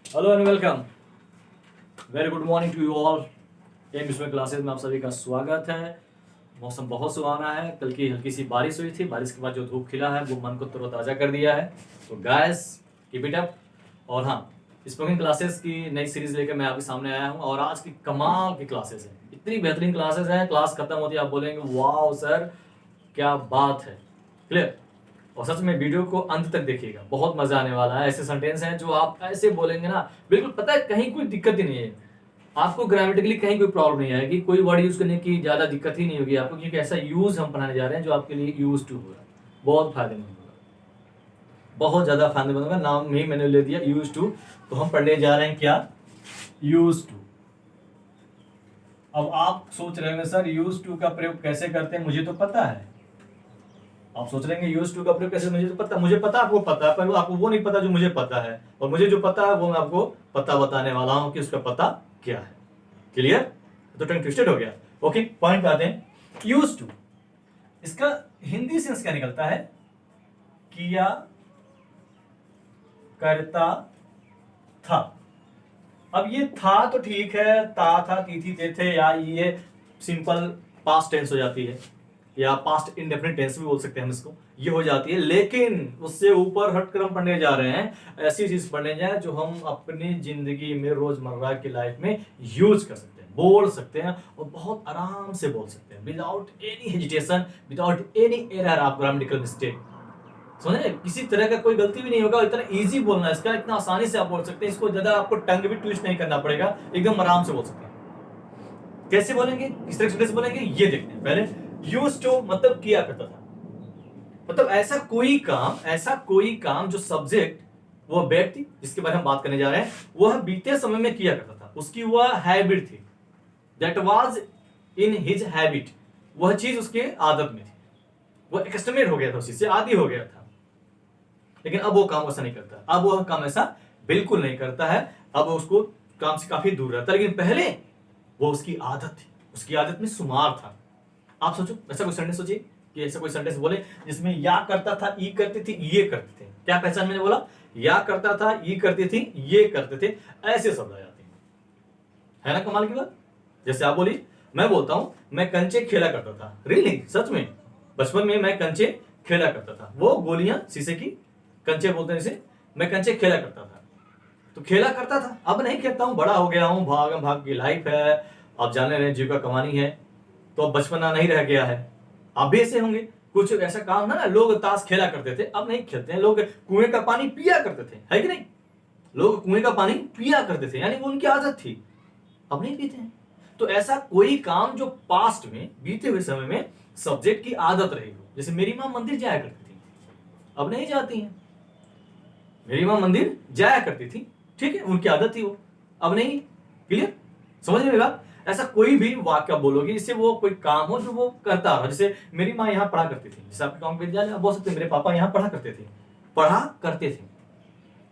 Hello and welcome. Very good morning to you all. English में classes में आप सभी का स्वागत है। मौसम बहुत सुहाना है। कल की हल्की सी बारिश हुई थी। बारिश के बाद जो धूप खिला है वो मन को तरोताज़ा कर दिया है। तो गाइस कीप इट अप। और हाँ, स्पोकन क्लासेस की नई सीरीज लेकर मैं आपके सामने आया हूँ और आज की कमाल की क्लासेस हैं। इतनी बेहतरीन क्लासेस हैं, क्लास खत्म होती है आप बोलेंगे वाह सर क्या बात है। क्लियर। और सच में वीडियो को अंत तक देखिएगा, बहुत मजा आने वाला है। ऐसे सेंटेंस हैं जो आप ऐसे बोलेंगे ना, बिल्कुल पता है कहीं कोई दिक्कत ही नहीं है। आपको ग्रामेटिकली कहीं कोई प्रॉब्लम नहीं आएगी, कोई वर्ड यूज करने की ज्यादा दिक्कत ही नहीं होगी आपको, क्योंकि ऐसा यूज हम पढ़ाने जा रहे हैं जो आपके लिए यूज टू होगा। बहुत फायदेमंद होगा, बहुत ज्यादा फायदेमंद होगा। नाम ही मैंने ले दिया यूज टू। तो हम पढ़ने जा रहे हैं क्या, यूज टू। अब आप सोच रहे होंगे सर यूज टू का प्रयोग कैसे करते हैं, मुझे तो पता है। आप सोच रहे हैं यूज टू का प्रयोग कैसे, मुझे पता आपको पता है, पर आपको वो नहीं पता जो मुझे पता है। और मुझे जो पता है वो मैं आपको पता बताने वाला हूं कि उसका पता क्या है। क्लियर। तो टंग ट्विस्टेड हो गया। ओके, पॉइंट पे आते हैं। यूज टू, इसका हिंदी सेंस क्या निकलता है, किया करता था। अब ये था तो ठीक है, ता था, ती थे, या ये सिंपल पास्ट टेंस हो जाती है, या पास्ट इंडेफिनिट टेंस भी बोल सकते हैं हम इसको, ये हो जाती है। लेकिन उससे ऊपर हटकर हम पढ़ने जा रहे हैं, ऐसी चीज पढ़ने जाए जो हम अपनी जिंदगी में रोजमर्रा की लाइफ में यूज कर सकते हैं, बोल सकते हैं और बहुत आराम से बोल सकते हैं, without any hesitation, without any error of grammatical mistake. समझ रहे, किसी तरह का कोई गलती भी नहीं होगा। इतना इजी बोलना है इसका, इतना आसानी से आप बोल सकते हैं इसको, ज्यादा आपको टंग भी ट्विस्ट नहीं करना पड़ेगा, एकदम आराम से बोल सकते हैं। कैसे बोलेंगे, किस तरह से बोलेंगे, ये देखते हैं पहले। यूज टू मतलब किया करता था, मतलब ऐसा कोई काम जो सब्जेक्ट, वो व्यक्ति जिसके बारे में बात करने जा रहे हैं, वह बीते समय में किया करता था, उसकी वह हैबिट थी। That was in his habit, वह चीज उसके आदत में थी, वो एक्सटमेट हो गया था, उसी से आदी हो गया था। लेकिन अब वो काम ऐसा नहीं करता, अब वह काम ऐसा बिल्कुल नहीं करता है। अब उसको काम से काफी दूर रहता है। लेकिन पहले वो उसकी आदत थी, उसकी आदत में शुमार था। आप सोचो, ऐसा कोई सेंटेंस सोचिए कि ऐसा कोई सेंटेंस बोले जिसमें या करता था, ई करती थी, ये करते थे। क्या पहचान मैंने बोला, या करता था, ई करती थी, ये करते थे, ऐसे शब्द आ जाते हैं। है ना कमाल की बात। जैसे आप बोली, मैं बोलता हूं मैं कंचे खेला करता था। रियली, सच में बचपन में मैं कंचे खेला करता था। वो गोलियां शीशे की, कंचे बोलते हैं इसे। मैं कंचे खेला करता था, तो खेला करता था, अब नहीं खेलता हूं, बड़ा हो गया हूं, भाग भाग की लाइफ है, अब जाने रहे जीविका कमानी है, तो अब बचपना नहीं रह गया है। आप भी ऐसे होंगे, कुछ ऐसा काम है ना, लोग ताश खेला करते थे, अब नहीं खेलते हैं। लोग कुएं का पानी पिया करते थे, है कि नहीं, लोग कुएं का पानी पिया करते थे, यानी वो उनकी आदत थी, अब नहीं पीते हैं। तो ऐसा कोई काम जो पास्ट में, बीते हुए समय में सब्जेक्ट की आदत रही हो। जैसे मेरी मां मंदिर जाया करती थी, अब नहीं जाती हैं। मेरी मां मंदिर जाया करती थी, ठीक है, उनकी आदत थी वो, अब नहीं। क्लियर, समझ में बात। ऐसा कोई भी वाक्य बोलोगे इससे वो कोई काम हो जो वो करता रहा। जैसे मेरी माँ यहाँ पढ़ा करती थी, जैसे आपके गाँव विद्यालय आप बोल सकते हैं मेरे पापा यहाँ पढ़ा करते थे, पढ़ा करते थे,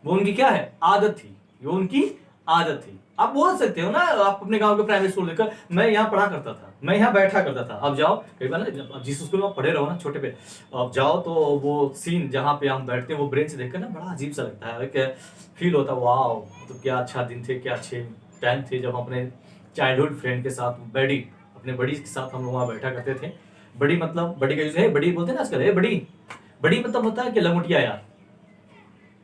वो उनकी क्या है, आदत थी, वो उनकी आदत थी। आप बोल सकते हो ना, आप अपने गांव के प्राइवेट स्कूल देखकर, मैं यहाँ पढ़ा करता था, मैं यहाँ बैठा करता था। अब जाओ, कई बार ना जिस स्कूल में आप पढ़े रहो ना छोटे पे, अब जाओ तो वो सीन जहाँ पे हम बैठते हैं, वो ब्रेंच देखकर ना बड़ा अजीब सा लगता है, एक फील होता है वाह, तो क्या अच्छा दिन थे, क्या अच्छे टाइम थे जब अपने चाइल्डहुड फ्रेंड के साथ, बड़ी अपने बड़ी के साथ हम लोग वहाँ बैठा करते थे। बड़ी मतलब बड़ी का यूज है, बड़ी बोलते हैं ना आजकल, है बड़ी। बड़ी मतलब होता है कि लंगोटिया यार,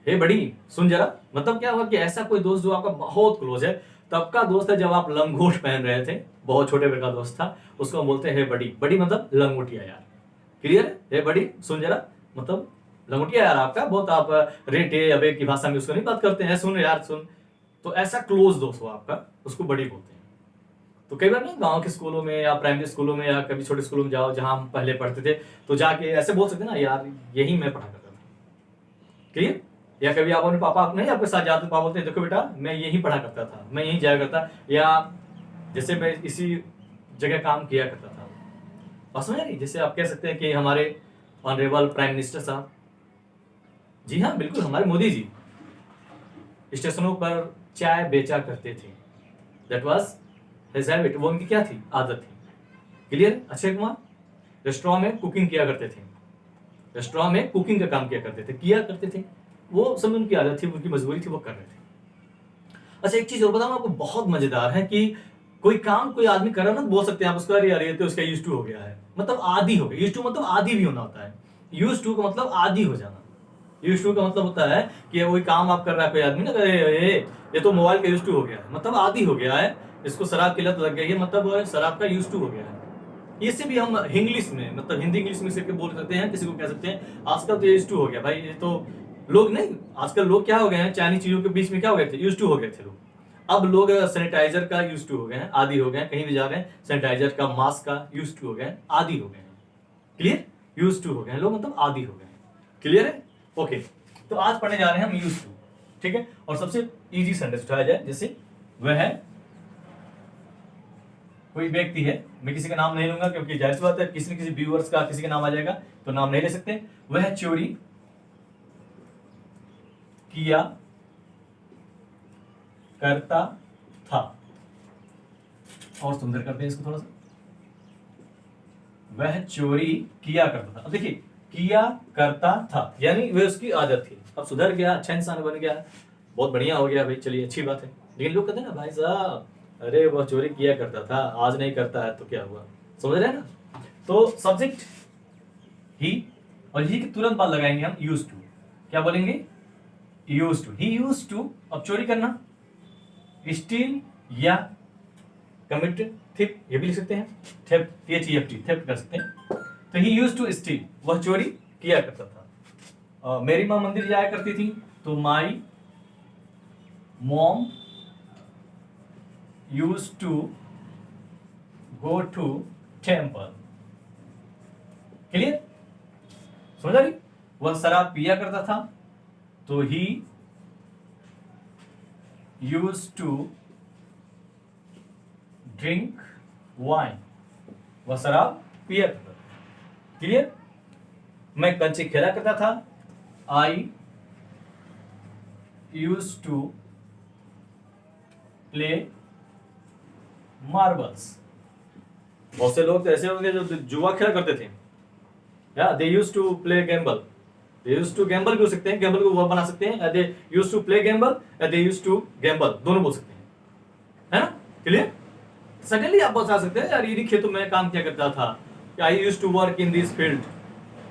हे बड़ी सुन जरा। मतलब क्या हुआ कि ऐसा कोई दोस्त जो आपका बहुत क्लोज है, तब का दोस्त है जब आप लंगोट पहन रहे थे, बहुत छोटे बेर का दोस्त था, उसको हम बोलते हैं हे बड़ी। बड़ी मतलब लंगोटिया यार। क्लियर है, हे बड़ी सुन जरा, मतलब लंगोटिया यार आपका, बहुत आप रेटे अबे की भाषा में उसको नहीं बात करते हैं, सुन यार सुन। तो ऐसा क्लोज दोस्त हो आपका, उसको बड़ी बोलते हैं। तो कई बार ना गांव के स्कूलों में या प्राइमरी स्कूलों में या कभी छोटे स्कूलों में जाओ जहां हम पहले पढ़ते थे, तो जाके ऐसे बोल सकते ना, यार यही मैं पढ़ा करता था। क्लियर। या कभी आप अपने पापा नहीं आपके साथ जाते, पापा बोलते देखो बेटा मैं यहीं पढ़ा करता था, मैं यहीं जाया करता, या जैसे मैं इसी जगह काम किया करता था। और समझ रही, जैसे आप कह सकते हैं कि हमारे ऑनरेबल प्राइम मिनिस्टर साहब, जी हाँ बिल्कुल, हमारे मोदी जी स्टेशनों पर चाय बेचा करते थे। दैट वाज हिज हैबिट, वो उनकी क्या थी, आदत थी। क्लियर। अक्षय कुमार रेस्टोरेंट में कुकिंग किया करते थे, रेस्टोरेंट में कुकिंग का काम किया करते थे, किया करते थे, वो सब उनकी आदत थी, उनकी मजबूरी थी, वो कर रहे थे। अच्छा एक चीज और बताऊं आपको, बहुत मजेदार है कि कोई काम कोई आदमी कर रहा है ना, बोल सकते हैं आप उसको, अरे यार ये तो उसका यूज टू हो गया है, मतलब आदी हो गया। यूज टू मतलब आदी भी होना होता है। यूज टू का मतलब आदी हो जाना। यूज टू का मतलब होता है कि वही काम आप कर रहा है कोई आदमी ना, अरे ये तो मोबाइल का यूज टू हो गया है, मतलब आदी हो गया है, इसको शराब की लत लग गई है, मतलब वो शराब का यूज टू हो गया है। इससे भी हम इंग्लिश में, मतलब हिंदी इंग्लिश में करके बोल सकते हैं, किसी को कह सकते हैं आजकल तो यूज टू हो गया भाई, ये तो लोग नहीं, आजकल लोग क्या हो गए हैं, चाइनीज चीजों के बीच में क्या हो गए थे, यूज टू हो गए थे लोग। अब लोग सैनिटाइजर का यूज टू हो गए हैं, आदी हो गए हैं, कहीं भी जा रहे हैं सैनिटाइजर का, मास्क का यूज टू हो गए हैं, आदी हो गए हैं। क्लियर? यूज टू हो गए हैं लोग, मतलब आदी हो गए हैं। क्लियर है? ओके। तो आज पढ़ने जा रहे हैं हम यूज टू, ठीक है। और सबसे इजी सेंटेंस उठाया जाए, जैसे वह है, कोई व्यक्ति है, मैं किसी का नाम नहीं लूंगा क्योंकि जाहिर सी बात है किसी न किसी व्यूअर्स का किसी का नाम आ जाएगा, तो नाम नहीं ले सकते। वह चोरी किया करता था। और सुंदर करते हैं इसको थोड़ा सा, वह चोरी किया करता था। अब देखिए, किया करता था यानी वह उसकी आदत थी। अब सुधर गया, अच्छा इंसान बन गया, बहुत बढ़िया हो गया भाई, चलिए अच्छी बात है। लेकिन लोग कहते हैं ना भाई साहब, अरे वह चोरी किया करता था, आज नहीं करता है तो क्या हुआ, समझ रहे हैं ना। तो सब्जेक्ट ही, और ही के तुरंत बाद लगाएंगे हम यूज टू। क्या बोलेंगे? Use to. He use to, अब चोरी करना, स्टील या कमिट थिप, ये भी लिख सकते हैं, थेफ्ट, THEFT, थेफ्ट कर सकते हैं। तो ही यूज टू स्टील, वह चोरी किया करता था। मेरी माँ मंदिर जाया करती थी, तो my mom use to go to temple. Clear? समझ आ रही? वह शराब पिया करता था, तो he use to drink wine, वह शराब पिया करता था। क्लियर? मैं कंचे खेला करता था, I use to play marbles. बहुत से लोग तो ऐसे होंगे जो जुआ खेला करते थे, या they use to play gamble. They use to gamble भी हो सकते हैं, गैम्बल को वर्ब बना सकते हैं, दे यूज टू प्ले गैम्बल या दे यूज टू गैम्बल, दोनों बोल सकते हैं, है ना। क्लियर? सडनली आप बता सकते हैं यार इन्हीं खेतों में काम किया करता था, I use to work in this field.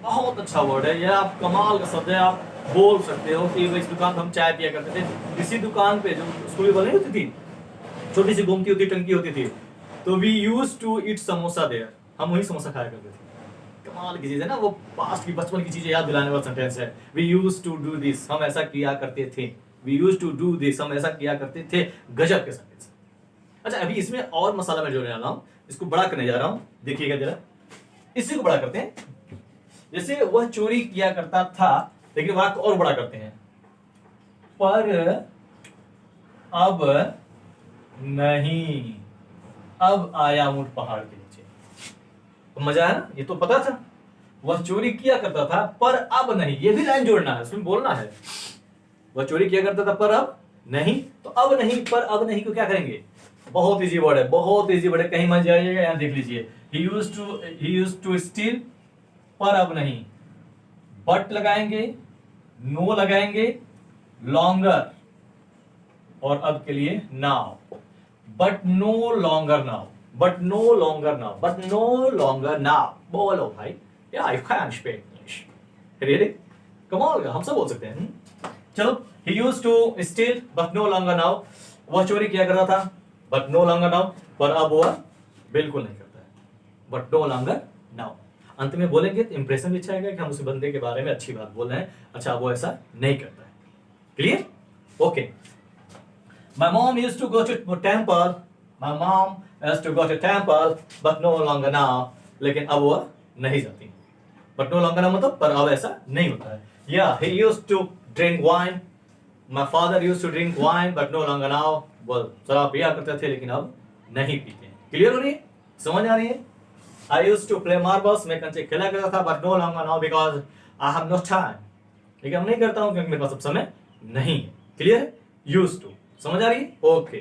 बहुत अच्छा वर्ड है यह, आप कमाल का शब्द है। आप बोल सकते हो कि इस दुकान पर हम चाय पिया करते थे, इसी दुकान पे जो स्कूल बनी होती थी, छोटी सी घूमती होती टंकी होती थी, तो we use to eat samosa there, हम वही समोसा खाया करते थे। कमाल की चीज है ना, वो पास्ट की बचपन की चीजें याद दिलाने वाला सेंटेंस है। We use to do this, हम ऐसा किया करते थे। We use to do this, हम ऐसा किया करते थे। गजब के सेंटेंस। अच्छा अभी इसमें और मसाला मैं जोड़ने वाला हूं, इसको बड़ा करने जा रहा हूं, देखिएगा जरा। इसी को बड़ा करते हैं, जैसे वह चोरी किया करता था, लेकिन वाक्य और बड़ा करते हैं, पर अब नहीं, अब आया ऊंट पहाड़ के नीचे। तो मजा आया ना, ये तो पता था वह चोरी किया करता था पर अब नहीं, ये भी लाइन जोड़ना है, उसमें बोलना है वह चोरी किया करता था पर अब नहीं। तो अब नहीं, पर अब नहीं को क्या करेंगे? बहुत इजी वर्ड है, बहुत इजी वर्ड है, कहीं मत जाइएगा, यहां देख लीजिए। ही यूज्ड टू स्टील, पर अब नहीं, बट लगाएंगे, नो लगाएंगे, लॉन्गर, और अब के लिए now. But no longer now, but no longer now, but no longer now. बोलो भाई, या I can speak English, really कमाल का, हम सब बोल सकते हैं। चलो, he used to steal but no longer now, वह चोरी किया करता था बट नो लॉन्गर नाउ, पर अब वह बिल्कुल नहीं करता है, बट नो लॉन्गर नाउ। अंत में बोलेंगे तो इंप्रेशन भी अच्छा आएगा कि हम उस बंदे के बारे में अच्छी बात बोल रहे हैं, अच्छा वो ऐसा नहीं करता है। Clear? Okay. My mom used to go to temple. My mom used to go to temple, but no longer now. लेकिन अब वह नहीं जाती। But no longer now मतलब पर अब ऐसा नहीं होता है। Yeah, he used to drink wine. My father used to drink wine, but no longer now. वो शराब पिया करते थे लेकिन अब नहीं पीते हैं। क्लियर हो रही है? समझ आ रही है? I used to play marbles. मैं कंचे खेला करता था, but no longer now because I have no time. लेकिन अब नहीं करता हूँ क्योंकि मेरे पास अब समय नहीं है। क्लियर? Used to. समझ आ रही है? ओके।